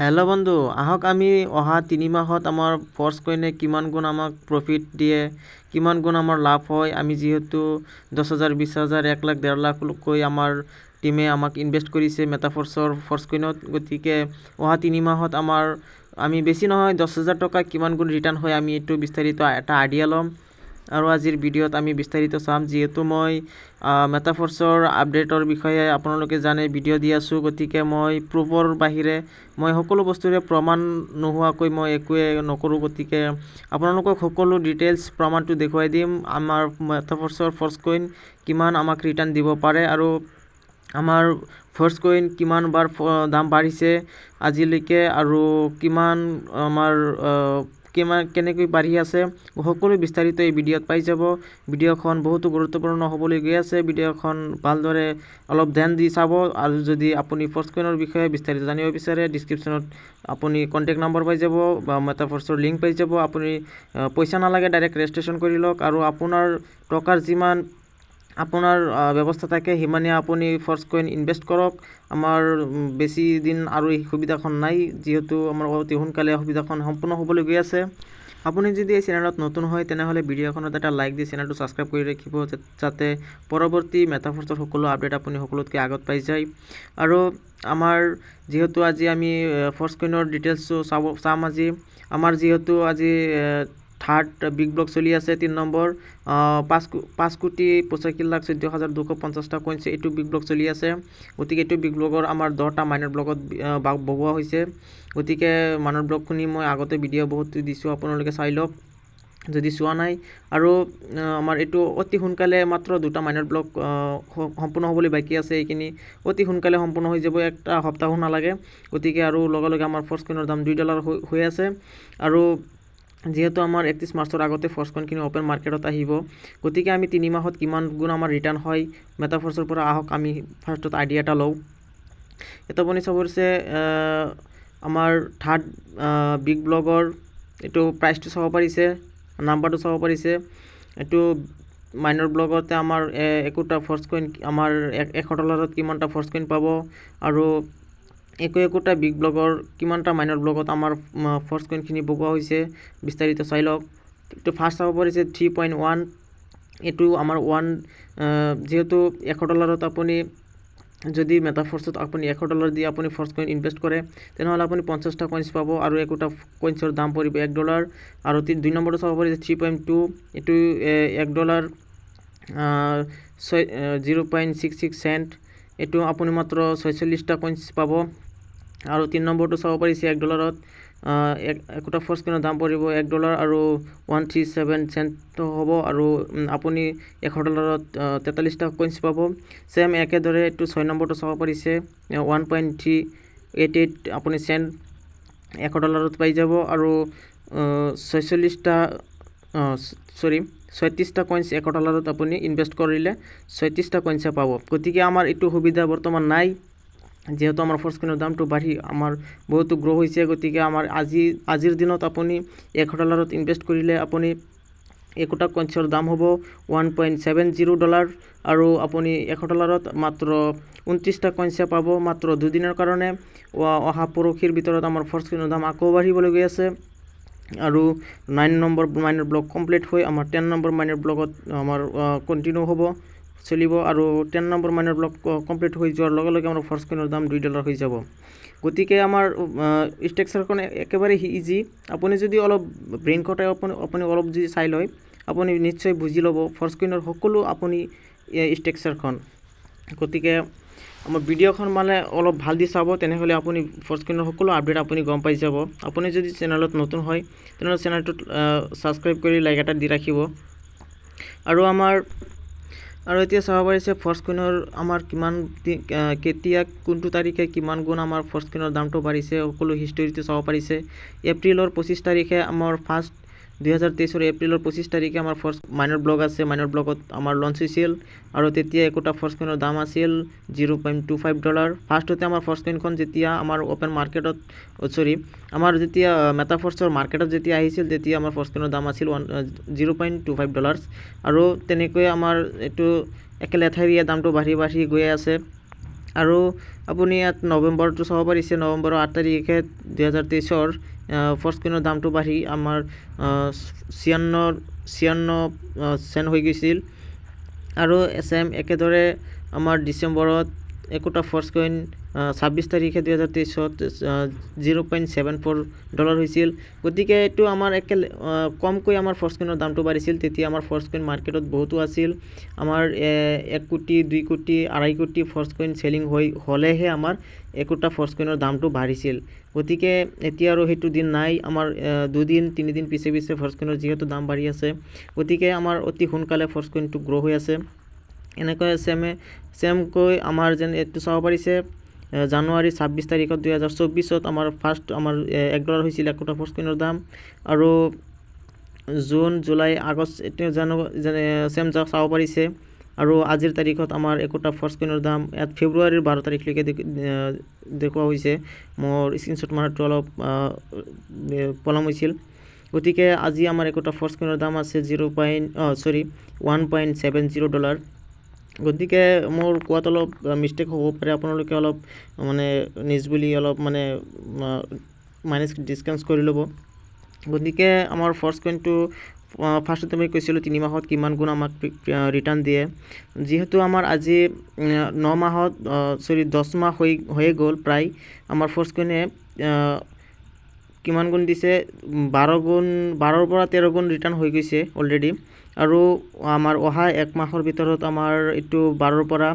Hello' বন্ধু, আহক আমি অহা 3 মাহত আমাৰ ফৰ্চ কইনে কিমান গুণ আমাক প্ৰফিট দিয়ে, কিমান গুণ আমাৰ লাভ হয়। আমি যিহেতু 10,000, 20,000, 1 লাখ, 1.5 লাখকৈ আমাৰ টিমে আমাক ইনভেষ্ট কৰিছে মেটাফৰ্চৰ ফৰ্চ কইনত। গতিকে অহা 3 মাহত আমি বেছি নহয় 10,000 টকা কিমান গুণ ৰিটাৰ্ণ হয় আমি এইটো বিস্তাৰিত এটা আইডিয়া ল'ম। আৰু আজিৰ ভিডিঅ'ত আমি বিস্তাৰিত চাম। যিহেতু মই মেটাফৰ্চৰ আপডেটৰ বিষয়ে আপোনালোকে জানে ভিডিঅ' দি আছোঁ, গতিকে মই প্ৰুফৰ বাহিৰে মই সকলো বস্তুৰে প্ৰমাণ নোহোৱাকৈ মই একোৱে নকৰোঁ। গতিকে আপোনালোকক সকলো ডিটেইলছ প্ৰমাণটো দেখুৱাই দিম। আমাৰ মেটাফৰ্চৰ ফৰ্চ কইন কিমান আমাক ৰিটাৰ্ণ দিব পাৰে আৰু আমাৰ ফৰ্চ কইন কিমান বাৰ দাম বাঢ়িছে আজিলৈকে আৰু কিমান কেনেকৈ বাঢ়ি আছে, সকলো বিস্তাৰিত এই ভিডিঅ'ত পাই যাব। ভিডিঅ'খন বহুতো গুৰুত্বপূৰ্ণ হ'বলৈ গৈ আছে। ভিডিঅ'খন ভালদৰে অলপ ধ্যান দি চাব। আৰু যদি আপুনি ফৰ্চ কইনৰ বিষয়ে বিস্তাৰিত জানিব বিচাৰে, ডিছক্ৰিপশ্যনত আপুনি কণ্টেক্ট নম্বৰ পাই যাব বা মেটাফৰ্চৰ লিংক পাই যাব। আপুনি পইচা নালাগে, ডাইৰেক্ট ৰেজিষ্ট্ৰেশ্যন কৰি লওক আৰু আপোনাৰ টকাৰ যিমান আপোনাৰ ব্যৱস্থা থাকে সিমানে আপুনি ফৰ্চ কইন ইনভেষ্ট কৰক। আমাৰ বেছি দিন আৰু এই সুবিধাখন নাই, যিহেতু আমাৰ অতি সোনকালে সুবিধাখন সম্পূৰ্ণ হ'বলৈ গৈ আছে। আপুনি যদি এই চেনেলত নতুন হয় তেনেহ'লে ভিডিঅ'খনত এটা লাইক দি চেনেলটো ছাবস্ক্ৰাইব কৰি ৰাখিব, যাতে পৰৱৰ্তী মেটাফৰ্চৰ সকলো আপডেট আপুনি সকলোতকৈ আগত পাই যায়। আৰু আমাৰ যিহেতু আজি আমি ফৰ্চ কইনৰ ডিটেইলছটো চাম। আমাৰ যিহেতু আজি থাৰ্ড বিগ ব্লক চলি আছে, 3 নম্বৰ 5,85,14,14,250 কইনছ এইটো বিগ ব্লক চলি আছে। গতিকে এইটো বিগ ব্লকৰ আমাৰ 10টা মাইনৰ ব্লকত বহোৱা হৈছে। গতিকে মাইনৰ ব্লকখিনি মই আগতে ভিডিঅ' বহুত দিছোঁ, আপোনালোকে চাই লওক যদি চোৱা নাই। আৰু আমাৰ এইটো অতি সোনকালে মাত্ৰ 2টা মাইনৰ ব্লক সম্পূৰ্ণ হ'বলৈ বাকী আছে। এইখিনি অতি সোনকালে সম্পূৰ্ণ হৈ যাব, একটা সপ্তাহো নালাগে। গতিকে আৰু লগে লগে আমাৰ ফৰ্চ কইনৰ দাম $2 হৈ আছে। আৰু যিহেতু আমাৰ 31 মাৰ্চৰ আগতে ফৰ্চ কইনখিনি অ'পেন মাৰ্কেটত আহিব, গতিকে আমি 3 মাহত কিমান গুণ আমাৰ ৰিটাৰ্ণ হয় মেটাফৰ্চৰ পৰা আহক আমি ফাৰ্ষ্টত আইডিয়া এটা লওঁ। এটা আপুনি চাব পাৰিছে আমাৰ থাৰ্ড বিগ ব্লকৰ এইটো প্ৰাইচটো চাব পাৰিছে, নাম্বাৰটো চাব পাৰিছে। এইটো মাইনৰ ব্লকতে আমাৰ একোটা ফৰ্চ কইন আমাৰ $100 কিমানটা ফৰ্চ কইন পাব আৰু একোটা বিগ ব্লকৰ কিমানটা মাইনৰ ব্লকত আমাৰ ফৰ্চ কইনখিনি বগোৱা হৈছে বিস্তাৰিত চাই লওক। এইটো ফাৰ্ষ্ট চাব পাৰিছে 3.1, এইটো আমাৰ যিহেতু $100 আপুনি যদি মেটাফৰ্চত আপুনি $100 দি আপুনি ফৰ্চ কইন ইনভেষ্ট কৰে তেনেহ'লে আপুনি 50টা কইনছ পাব আৰু একোটা কইনছৰ দাম পৰিব $1। আৰু 2 নম্বৰটো চাব পাৰিছে 3.2, এইটো $1 0.66 চেণ্ট, এইটো আপুনি মাত্ৰ 46টা কইনছ পাব। আৰু 3 নম্বৰটো চাব পাৰিছে $1 একোটা ফৰ্চ কইনৰ দাম পৰিব $1 আৰু 137 চেণ্ট হ'ব আৰু আপুনি $100ত 43টা কইনছ পাব। ছেম একেদৰে এইটো 6 নম্বৰটো চাব পাৰিছে 1.388 আপুনি চেণ্ট $100ত পাই যাব আৰু 36টা কইনছ $100ত আপুনি ইনভেষ্ট কৰিলে 36টা কইনছে পাব। গতিকে আমাৰ এইটো সুবিধা বৰ্তমান নাই, যিহেতু আমাৰ ফৰ্চ কইনৰ দামটো বাঢ়ি আমাৰ বহুতো গ্ৰ' হৈছে। গতিকে আমাৰ আজিৰ দিনত আপুনি $100ত ইনভেষ্ট কৰিলে আপুনি একোটা কইনছৰ দাম হ'ব $1.70 আৰু আপুনি $100ত মাত্ৰ 29টা কইনছে পাব মাত্ৰ 2 দিনৰ কাৰণে। অহা পৰহিৰ ভিতৰত আমাৰ ফৰ্চ কইনৰ দাম আকৌ বাঢ়িবলৈ গৈ আছে আৰু 9 নম্বৰ মাইনৰ ব্লক কমপ্লিট হৈ আমাৰ 10 নম্বৰ মাইনৰ ব্লকত আমাৰ কণ্টিনিউ চলিব আৰু 10 নম্বৰ মাইনৰ ব্লক কমপ্লিট হৈ যোৱাৰ লগে লগে আমাৰ ফৰ্চ কইনৰ দাম $2 হৈ যাব। গতিকে আমাৰ ষ্ট্ৰাকচাৰখন একেবাৰে ইজি। আপুনি যদি অলপ ব্ৰেইন খটাই আপুনি অলপ যদি চাই লয় আপুনি নিশ্চয় বুজি ল'ব ফৰ্চ কইনৰ সকলো আপুনি ষ্ট্ৰাকচাৰখন। গতিকে আমাৰ ভিডিঅ'খন অলপ ভাল দি চাব, তেনেহ'লে আপুনি ফৰ্চ কইনৰ সকলো আপডেট আপুনি গম পাই যাব। আপুনি যদি চেনেলত নতুন হয় তেনেহ'লে চেনেলটোত ছাবস্ক্ৰাইব কৰি লাইক এটা দি ৰাখিব। আৰু এতিয়া চাব পাৰিছে ফৰ্চ কইনৰ আমাৰ কেতিয়া কোনটো তাৰিখে কিমান গুণ আমাৰ ফৰ্চ কইনৰ দামটো বাঢ়িছে সকলো হিষ্টৰীটো চাব পাৰিছে। এপ্ৰিলৰ 25 তাৰিখে আমাৰ 2023 এপ্ৰিলৰ 25 তাৰিখে আমাৰ ফৰ্চ মাইনৰ ব্লক আছে, মাইনৰ ব্লকত আমাৰ লঞ্চ হৈছিল আৰু তেতিয়া একোটা ফৰ্চ কইনৰ দাম আছিল $0.25। ফাৰ্ষ্টতে আমাৰ ফৰ্চ কইনখন যেতিয়া আমাৰ অ'পেন মাৰ্কেটত আমাৰ যেতিয়া মেটাফৰ্চৰ মাৰ্কেটত যেতিয়া আহিছিল তেতিয়া আমাৰ ফৰ্চ কইনৰ দাম আছিল $0.25 আৰু তেনেকৈ আমাৰ এইটো একেলেঠাৰিয়ে দামটো বাঢ়ি গৈ আছে। আৰু আপুনি ইয়াত নৱেম্বৰটো চাব পাৰিছে, নৱেম্বৰৰ 8 তাৰিখে 2023 ফাৰ্ষ্ট কইনৰ দামটো বাঢ়ি আমাৰ 96 চেণ্ট হৈ গৈছিল। আৰু ছেম একেদৰে আমাৰ ডিচেম্বৰত একোটা ফাৰ্ষ্ট কইন 26 তাৰিখে 2023 $0.74 হৈছিল। গতিকে এইটো আমাৰ কমকৈ আমাৰ ফাৰ্ষ্ট কইনৰ দামটো বাঢ়িছিল। তেতিয়া আমাৰ ফাৰ্ষ্ট কইন মাৰ্কেটত বহুতো আছিল। আমাৰ 1 কোটি 2 কোটি 2.5 কোটি ফাৰ্ষ্ট কইন চেলিং হ'লেহে আমাৰ একোটা ফাৰ্ষ্ট কইনৰ দামটো বাঢ়িছিল। গতিকে এতিয়া আৰু সেইটো দিন নাই। আমাৰ 2 দিন 3 দিন পিছে পিছে ফাৰ্ষ্ট কইনৰ যিহেতু দাম বাঢ়ি আছে, গতিকে আমাৰ অতি সোনকালে ফাৰ্ষ্ট কইনটো গ্ৰ' হৈ আছে। এনেকৈ ছেমকৈ আমাৰ যেন এইটো চাব পাৰিছে, জানুৱাৰী 26 তাৰিখত 2024 আমাৰ ফাৰ্ষ্ট $1 হৈছিল একোটা ফাৰ্ষ্ট কইনৰ দাম। আৰু জুন জুলাই আগষ্ট যেনে ছেম চাব পাৰিছে। আৰু আজিৰ তাৰিখত আমাৰ একোটা ফাৰ্ষ্ট কইনৰ দাম ইয়াত ফেব্ৰুৱাৰীৰ 12 তাৰিখলৈকে দেখুওৱা হৈছে। মোৰ স্ক্ৰীনশ্বট মাৰাটো অলপ পলম হৈছিল। গতিকে আজি আমাৰ একোটা ফাৰ্ষ্ট কইনৰ দাম আছে $1.70। গতিকে মোৰ কোৱাত অলপ মিষ্টেক হ'ব পাৰে, আপোনালোকে অলপ নিজ বুলি অলপ মাইনাছ ডিছকাউণ্ট কৰি ল'ব। গতিকে আমাৰ ফাৰ্ষ্ট কইনটো ফাৰ্ষ্টতে মই কৈছিলোঁ 3 মাহত কিমান গুণ আমাক ৰিটাৰ্ণ দিয়ে। যিহেতু আমাৰ আজি 10 মাহ হৈয়ে গ'ল প্ৰায়, আমাৰ ফাৰ্ষ্ট কইনে কিমান গুণ দিছে, 12ৰ পৰা 13 গুণ ৰিটাৰ্ণ হৈ গৈছে অলৰেডি। আৰু আমাৰ অহা 1 মাহৰ ভিতৰত আমাৰ এইটো 12ৰ পৰা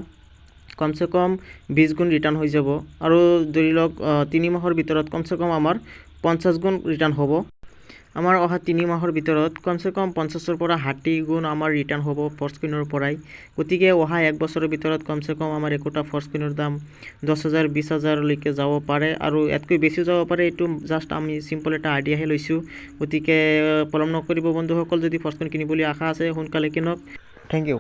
কমচে কম 20 গুণ ৰিটাৰ্ণ হৈ যাব। আৰু ধৰি লওক 3 মাহৰ ভিতৰত কমচে কম আমাৰ 50 গুণ ৰিটাৰ্ণ হ'ব। আমাৰ অহা 3 মাহৰ ভিতৰত কমচে কম 50ৰ পৰা 60 গুণ আমাৰ ৰিটাৰ্ণ হ'ব ফাৰ্ষ্ট কইনৰ পৰাই। গতিকে অহা 1 বছৰৰ ভিতৰত কমচে কম আমাৰ একোটা ফাৰ্ষ্ট কইনৰ দাম 10,000 20,000লৈকে যাব পাৰে, আৰু ইয়াতকৈ বেছিও যাব পাৰে। এইটো জাষ্ট আমি চিম্পল এটা আইডিয়াহে লৈছোঁ। গতিকে পলম নকৰিব বন্ধুসকল, যদি ফাৰ্ষ্ট কইন কিনিবলৈ আশা আছে সোনকালে কিনক। Thank U.